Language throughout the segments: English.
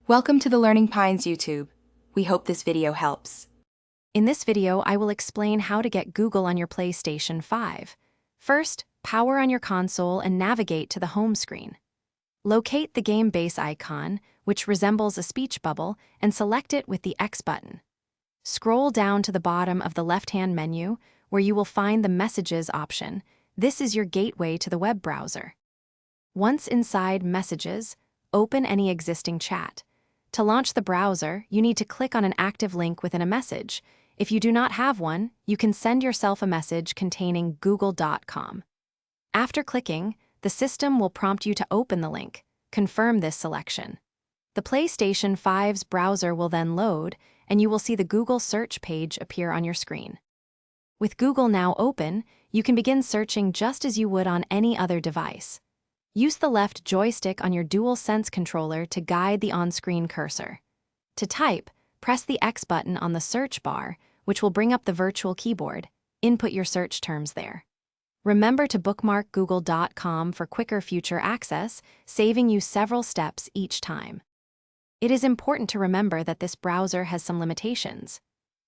Welcome to the Learning Pines YouTube. We hope this video helps. In this video, I will explain how to get Google on your PlayStation 5. First, power on your console and navigate to the home screen. Locate the game base icon, which resembles a speech bubble, and select it with the X button. Scroll down to the bottom of the left-hand menu, where you will find the Messages option. This is your gateway to the web browser. Once inside Messages, open any existing chat. To launch the browser, you need to click on an active link within a message. If you do not have one, you can send yourself a message containing google.com. After clicking, the system will prompt you to open the link. Confirm this selection. The PlayStation 5's browser will then load, and you will see the Google search page appear on your screen. With Google now open, you can begin searching just as you would on any other device. Use the left joystick on your DualSense controller to guide the on-screen cursor. To type, press the X button on the search bar, which will bring up the virtual keyboard. Input your search terms there. Remember to bookmark google.com for quicker future access, saving you several steps each time. It is important to remember that this browser has some limitations.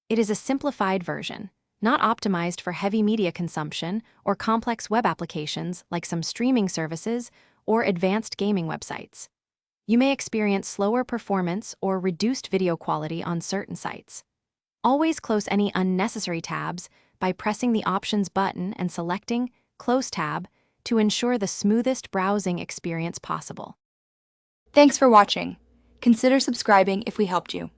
It is a simplified version, not optimized for heavy media consumption or complex web applications like some streaming services or advanced gaming websites. You may experience slower performance or reduced video quality on certain sites. Always close any unnecessary tabs by pressing the Options button and selecting Close tab to ensure the smoothest browsing experience possible. Thanks for watching. Consider subscribing if we helped you.